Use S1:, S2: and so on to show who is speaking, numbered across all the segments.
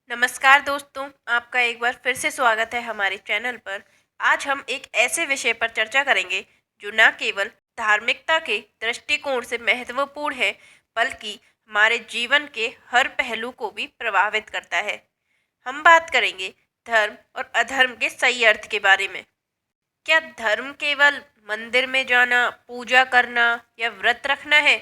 S1: नमस्कार दोस्तों, आपका एक बार फिर से स्वागत है हमारे चैनल पर। आज हम एक ऐसे विषय पर चर्चा करेंगे जो न केवल धार्मिकता के दृष्टिकोण से महत्वपूर्ण है, बल्कि हमारे जीवन के हर पहलू को भी प्रभावित करता है। हम बात करेंगे धर्म और अधर्म के सही अर्थ के बारे में। क्या धर्म केवल मंदिर में जाना, पूजा करना या व्रत रखना है?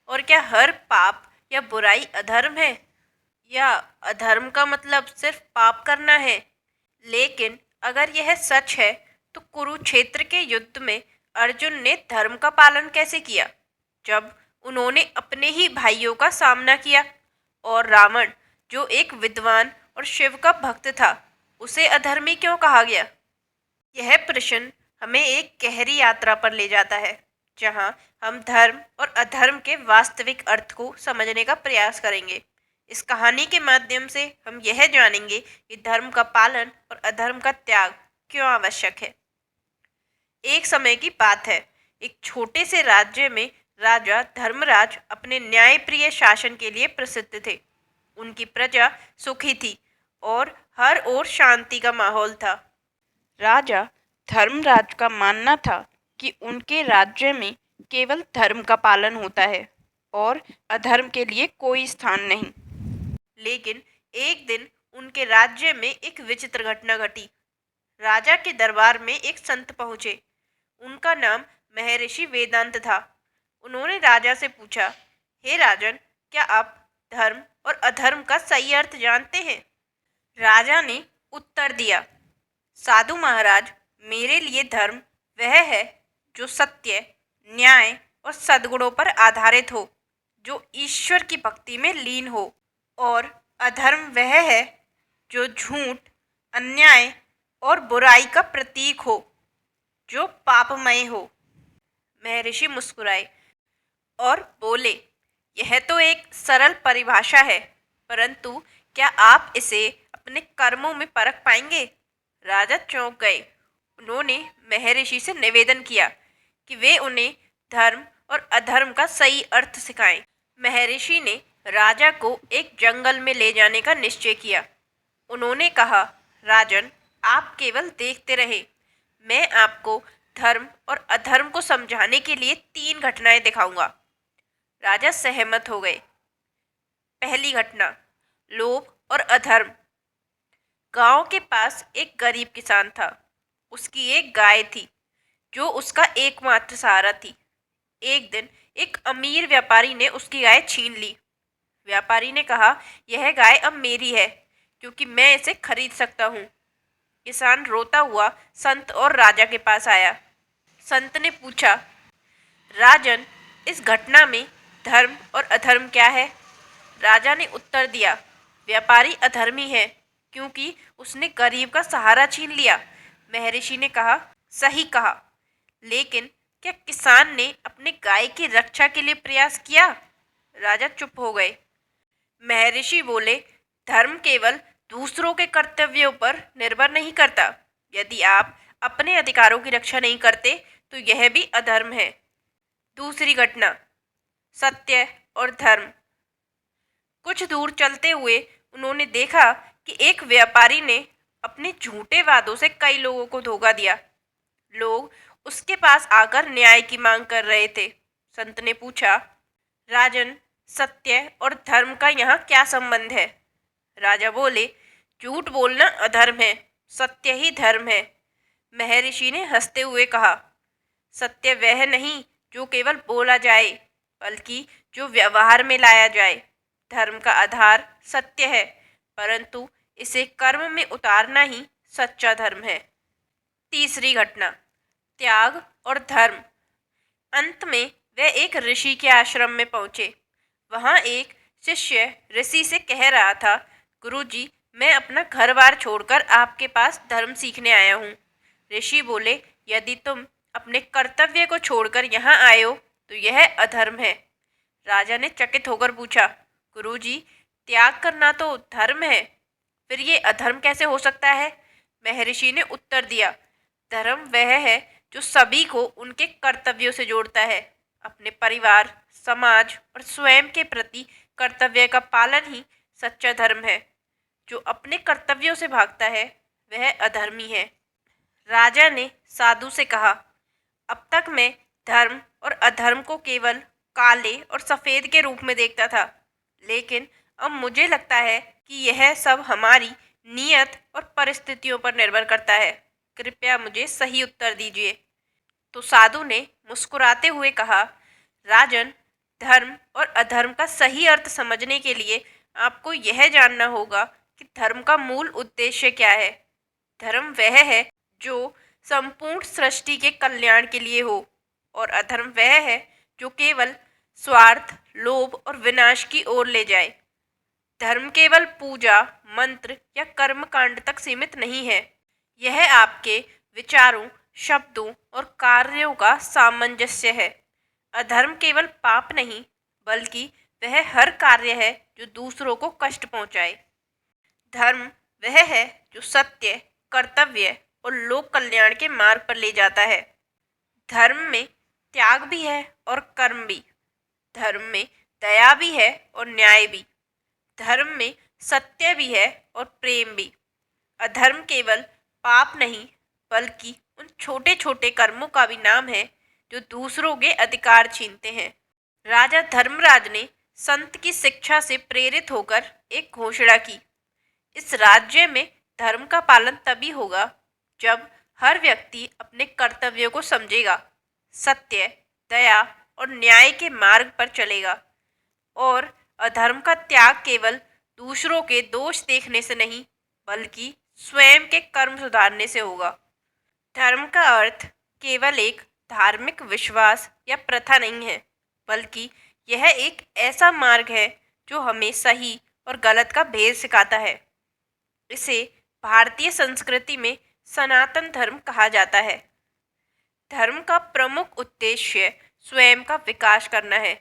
S1: और क्या हर पाप या बुराई अधर्म है? या अधर्म का मतलब सिर्फ पाप करना है? लेकिन अगर यह सच है, तो कुरुक्षेत्र के युद्ध में अर्जुन ने धर्म का पालन कैसे किया, जब उन्होंने अपने ही भाइयों का सामना किया? और रावण, जो एक विद्वान और शिव का भक्त था, उसे अधर्मी क्यों कहा गया? यह प्रश्न हमें एक गहरी यात्रा पर ले जाता है, जहां हम धर्म और अधर्म के वास्तविक अर्थ को समझने का प्रयास करेंगे। इस कहानी के माध्यम से हम यह जानेंगे कि धर्म का पालन और अधर्म का त्याग क्यों आवश्यक है। एक समय की बात है, एक छोटे से राज्य में राजा धर्मराज अपने न्यायप्रिय शासन के लिए प्रसिद्ध थे। उनकी प्रजा सुखी थी और हर ओर शांति का माहौल था। राजा धर्मराज का मानना था कि उनके राज्य में केवल धर्म का पालन होता है और अधर्म के लिए कोई स्थान नहीं। लेकिन एक दिन उनके राज्य में एक विचित्र घटना घटी। राजा के दरबार में एक संत पहुंचे। उनका नाम महर्षि वेदांत था। उन्होंने राजा से पूछा, हे राजन, क्या आप धर्म और अधर्म का सही अर्थ जानते हैं? राजा ने उत्तर दिया, साधु महाराज, मेरे लिए धर्म वह है जो सत्य, न्याय और सद्गुणों पर आधारित हो, जो ईश्वर की भक्ति में लीन हो। और अधर्म वह है जो झूठ, अन्याय और बुराई का प्रतीक हो, जो पापमय हो। महर्षि मुस्कुराए और बोले, यह तो एक सरल परिभाषा है, परंतु क्या आप इसे अपने कर्मों में परख पाएंगे? राजा चौंक गए। उन्होंने महर्षि से निवेदन किया कि वे उन्हें धर्म और अधर्म का सही अर्थ सिखाएं। महर्षि ने राजा को एक जंगल में ले जाने का निश्चय किया। उन्होंने कहा, राजन, आप केवल देखते रहे, मैं आपको धर्म और अधर्म को समझाने के लिए 3 घटनाएं दिखाऊंगा। राजा सहमत हो गए। पहली घटना, लोभ और अधर्म। गांव के पास एक गरीब किसान था। उसकी एक गाय थी जो उसका एकमात्र सहारा थी। एक दिन एक अमीर व्यापारी ने उसकी गाय छीन ली। व्यापारी ने कहा, यह गाय अब मेरी है, क्योंकि मैं इसे खरीद सकता हूँ। किसान रोता हुआ संत और राजा के पास आया। संत ने पूछा, राजन, इस घटना में धर्म और अधर्म क्या है? राजा ने उत्तर दिया, व्यापारी अधर्मी है, क्योंकि उसने गरीब का सहारा छीन लिया। महर्षि ने कहा, सही कहा, लेकिन क्या किसान ने अपने गाय की रक्षा के लिए प्रयास किया? राजा चुप हो गए। महर्षि बोले, धर्म केवल दूसरों के कर्तव्यों पर निर्भर नहीं करता। यदि आप अपने अधिकारों की रक्षा नहीं करते, तो यह भी अधर्म है। दूसरी घटना, सत्य और धर्म। कुछ दूर चलते हुए उन्होंने देखा कि एक व्यापारी ने अपने झूठे वादों से कई लोगों को धोखा दिया। लोग उसके पास आकर न्याय की मांग कर रहे थे। संत ने पूछा, राजन, सत्य और धर्म का यहाँ क्या संबंध है? राजा बोले, झूठ बोलना अधर्म है, सत्य ही धर्म है। महर्षि ने हंसते हुए कहा, सत्य वह नहीं जो केवल बोला जाए, बल्कि जो व्यवहार में लाया जाए। धर्म का आधार सत्य है, परंतु इसे कर्म में उतारना ही सच्चा धर्म है। तीसरी घटना, त्याग और धर्म। अंत में वे एक ऋषि के आश्रम में पहुंचे। वहां एक शिष्य ऋषि से कह रहा था, गुरुजी, मैं अपना घर बार छोड़कर आपके पास धर्म सीखने आया हूँ। ऋषि बोले, यदि तुम अपने कर्तव्य को छोड़कर यहाँ आए हो, तो यह अधर्म है। राजा ने चकित होकर पूछा, गुरुजी, त्याग करना तो धर्म है, फिर ये अधर्म कैसे हो सकता है? महर्षि ने उत्तर दिया, धर्म वह है जो सभी को उनके कर्तव्यों से जोड़ता है। अपने परिवार, समाज और स्वयं के प्रति कर्तव्य का पालन ही सच्चा धर्म है। जो अपने कर्तव्यों से भागता है वह अधर्मी है। राजा ने साधु से कहा, अब तक मैं धर्म और अधर्म को केवल काले और सफ़ेद के रूप में देखता था, लेकिन अब मुझे लगता है कि यह सब हमारी नीयत और परिस्थितियों पर निर्भर करता है। कृपया मुझे सही उत्तर दीजिए। तो साधु ने मुस्कुराते हुए कहा, राजन, धर्म और अधर्म का सही अर्थ समझने के लिए आपको यह जानना होगा कि धर्म का मूल उद्देश्य क्या है। धर्म वह है जो संपूर्ण सृष्टि के कल्याण के लिए हो, और अधर्म वह है जो केवल स्वार्थ, लोभ और विनाश की ओर ले जाए। धर्म केवल पूजा, मंत्र या कर्म कांड तक सीमित नहीं है। यह आपके विचारों, शब्दों और कार्यों का सामंजस्य है। अधर्म केवल पाप नहीं, बल्कि वह हर कार्य है जो दूसरों को कष्ट पहुंचाए। धर्म वह है जो सत्य, कर्तव्य और लोक कल्याण के मार्ग पर ले जाता है। धर्म में त्याग भी है और कर्म भी। धर्म में दया भी है और न्याय भी। धर्म में सत्य भी है और प्रेम भी। अधर्म केवल पाप नहीं, बल्कि उन छोटे छोटे कर्मों का भी नाम है जो दूसरों के अधिकार छीनते हैं। राजा धर्मराज ने संत की शिक्षा से प्रेरित होकर एक घोषणा की, इस राज्य में धर्म का पालन तभी होगा जब हर व्यक्ति अपने कर्तव्यों को समझेगा, सत्य, दया और न्याय के मार्ग पर चलेगा, और अधर्म का त्याग केवल दूसरों के दोष देखने से नहीं, बल्कि स्वयं के कर्म सुधारने से होगा। धर्म का अर्थ केवल एक धार्मिक विश्वास या प्रथा नहीं है, बल्कि यह एक ऐसा मार्ग है जो हमें सही और गलत का भेद सिखाता है। इसे भारतीय संस्कृति में सनातन धर्म कहा जाता है। धर्म का प्रमुख उद्देश्य स्वयं का विकास करना है,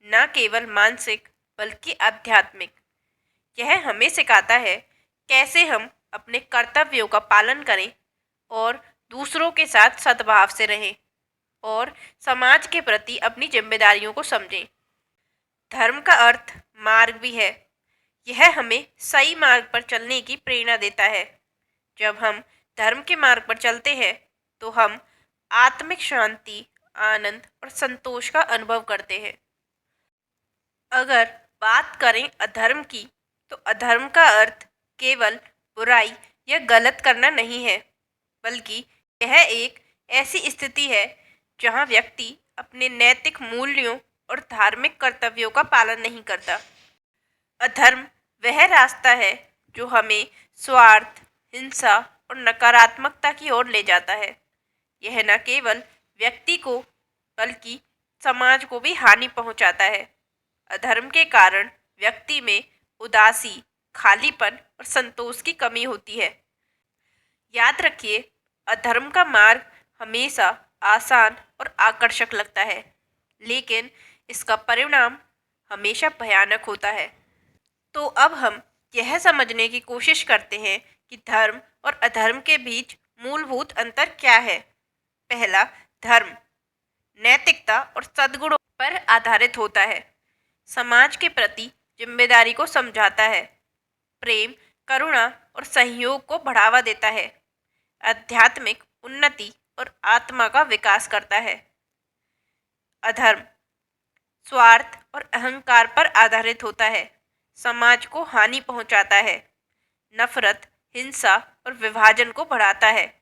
S1: न केवल मानसिक बल्कि आध्यात्मिक। यह हमें सिखाता है कैसे हम अपने कर्तव्यों का पालन करें और दूसरों के साथ सद्भाव से रहें और समाज के प्रति अपनी जिम्मेदारियों को समझें। धर्म का अर्थ मार्ग भी है। यह हमें सही मार्ग पर चलने की प्रेरणा देता है। जब हम धर्म के मार्ग पर चलते हैं तो हम आत्मिक शांति, आनंद और संतोष का अनुभव करते हैं। अगर बात करें अधर्म की, तो अधर्म का अर्थ केवल बुराई या गलत करना नहीं है, बल्कि यह एक ऐसी स्थिति है जहां व्यक्ति अपने नैतिक मूल्यों और धार्मिक कर्तव्यों का पालन नहीं करता। अधर्म वह रास्ता है जो हमें स्वार्थ, हिंसा और नकारात्मकता की ओर ले जाता है। यह न केवल व्यक्ति को बल्कि समाज को भी हानि पहुंचाता है। अधर्म के कारण व्यक्ति में उदासी, खालीपन और संतोष की कमी होती है। याद रखिए, अधर्म का मार्ग हमेशा आसान और आकर्षक लगता है, लेकिन इसका परिणाम हमेशा भयानक होता है। तो अब हम यह समझने की कोशिश करते हैं कि धर्म और अधर्म के बीच मूलभूत अंतर क्या है। पहला, धर्म नैतिकता और सद्गुणों पर आधारित होता है। समाज के प्रति जिम्मेदारी को समझाता है, प्रेम, करुणा और सहयोग को बढ़ावा देता है, आध्यात्मिक उन्नति और आत्मा का विकास करता है। अधर्म स्वार्थ और अहंकार पर आधारित होता है, समाज को हानि पहुंचाता है, नफरत, हिंसा और विभाजन को बढ़ाता है,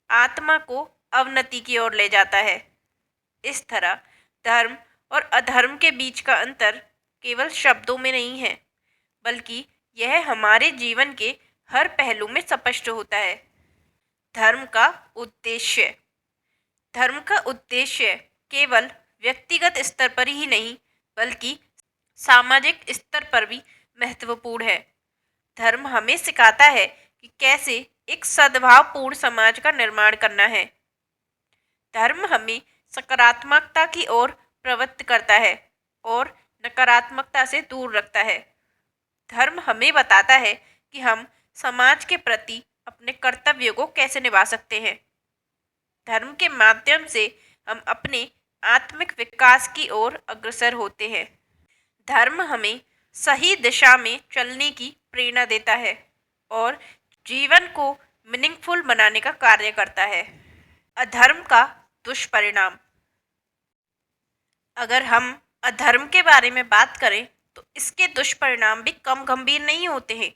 S1: आत्मा को अवनति की ओर ले जाता है। इस तरह धर्म और अधर्म के बीच का अंतर केवल शब्दों में नहीं है, बल्कि यह हमारे जीवन के हर पहलू में स्पष्ट होता है। धर्म का उद्देश्य। धर्म का उद्देश्य केवल व्यक्तिगत स्तर पर ही नहीं, बल्कि सामाजिक स्तर पर भी महत्वपूर्ण है। धर्म हमें सिखाता है कि कैसे एक सद्भावपूर्ण समाज का निर्माण करना है। धर्म हमें सकारात्मकता की ओर प्रवृत्त करता है और नकारात्मकता से दूर रखता है। धर्म हमें बताता है कि हम समाज के प्रति अपने कर्तव्यों को कैसे निभा सकते हैं। धर्म के माध्यम से हम अपने आत्मिक विकास की ओर अग्रसर होते हैं। धर्म हमें सही दिशा में चलने की प्रेरणा देता है और जीवन को मीनिंगफुल बनाने का कार्य करता है। अधर्म का दुष्परिणाम। अगर हम अधर्म के बारे में बात करें तो इसके दुष्परिणाम भी कम गंभीर नहीं होते हैं।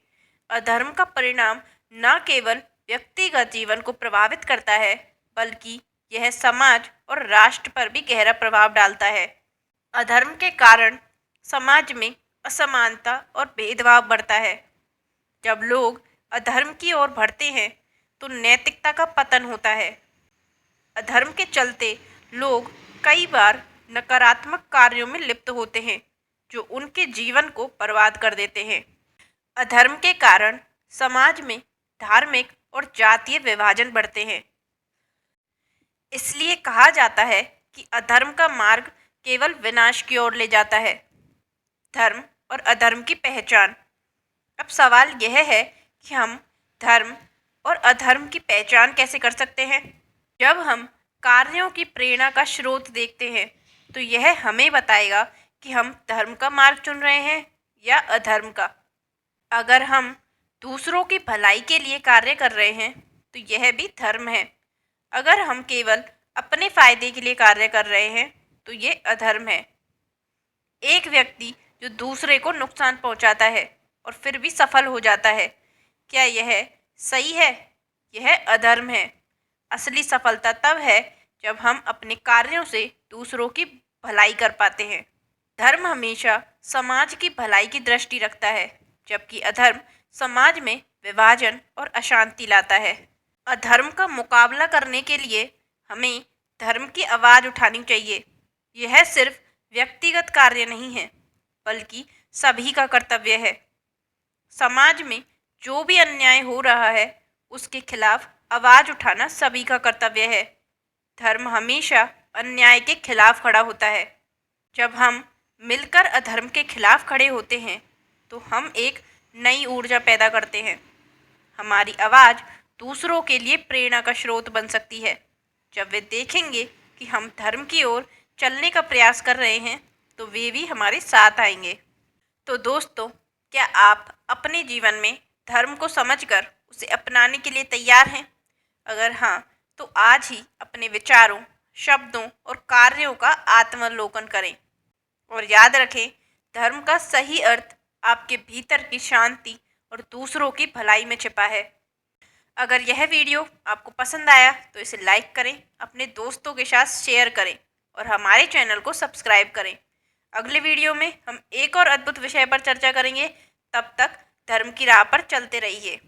S1: अधर्म का परिणाम न केवल व्यक्तिगत जीवन को प्रभावित करता है, बल्कि यह समाज और राष्ट्र पर भी गहरा प्रभाव डालता है। अधर्म के कारण समाज में असमानता और भेदभाव बढ़ता है। जब लोग अधर्म की ओर बढ़ते हैं तो नैतिकता का पतन होता है। अधर्म के चलते लोग कई बार नकारात्मक कार्यों में लिप्त होते हैं जो उनके जीवन को बर्बाद कर देते हैं। अधर्म के कारण समाज में धार्मिक और जातीय विभाजन बढ़ते हैं। इसलिए कहा जाता है कि अधर्म का मार्ग केवल विनाश की ओर ले जाता है। धर्म और अधर्म की पहचान। अब सवाल यह है कि हम धर्म और अधर्म की पहचान कैसे कर सकते हैं। जब हम कार्यों की प्रेरणा का स्रोत देखते हैं तो यह हमें बताएगा कि हम धर्म का मार्ग चुन रहे हैं या अधर्म का। अगर हम दूसरों की भलाई के लिए कार्य कर रहे हैं तो यह भी धर्म है। अगर हम केवल अपने फायदे के लिए कार्य कर रहे हैं तो ये अधर्म है। एक व्यक्ति जो दूसरे को नुकसान पहुंचाता है और फिर भी सफल हो जाता है, क्या यह सही है? यह अधर्म है। असली सफलता तब है जब हम अपने कार्यों से दूसरों की भलाई कर पाते हैं। धर्म हमेशा समाज की भलाई की दृष्टि रखता है, जबकि अधर्म समाज में विभाजन और अशांति लाता है। अधर्म का मुकाबला करने के लिए हमें धर्म की आवाज़ उठानी चाहिए। यह सिर्फ व्यक्तिगत कार्य नहीं है, बल्कि सभी का कर्तव्य है। समाज में जो भी अन्याय हो रहा है उसके खिलाफ आवाज़ उठाना सभी का कर्तव्य है। धर्म हमेशा अन्याय के खिलाफ खड़ा होता है। जब हम मिलकर अधर्म के खिलाफ खड़े होते हैं तो हम एक नई ऊर्जा पैदा करते हैं। हमारी आवाज़ दूसरों के लिए प्रेरणा का स्रोत बन सकती है। जब वे देखेंगे कि हम धर्म की ओर चलने का प्रयास कर रहे हैं तो वे भी हमारे साथ आएंगे। तो दोस्तों, क्या आप अपने जीवन में धर्म को समझकर उसे अपनाने के लिए तैयार हैं? अगर हाँ, तो आज ही अपने विचारों, शब्दों और कार्यों का आत्मावलोकन करें और याद रखें, धर्म का सही अर्थ आपके भीतर की शांति और दूसरों की भलाई में छिपा है। अगर यह वीडियो आपको पसंद आया तो इसे लाइक करें, अपने दोस्तों के साथ शेयर करें और हमारे चैनल को सब्सक्राइब करें। अगले वीडियो में हम एक और अद्भुत विषय पर चर्चा करेंगे। तब तक धर्म की राह पर चलते रहिए।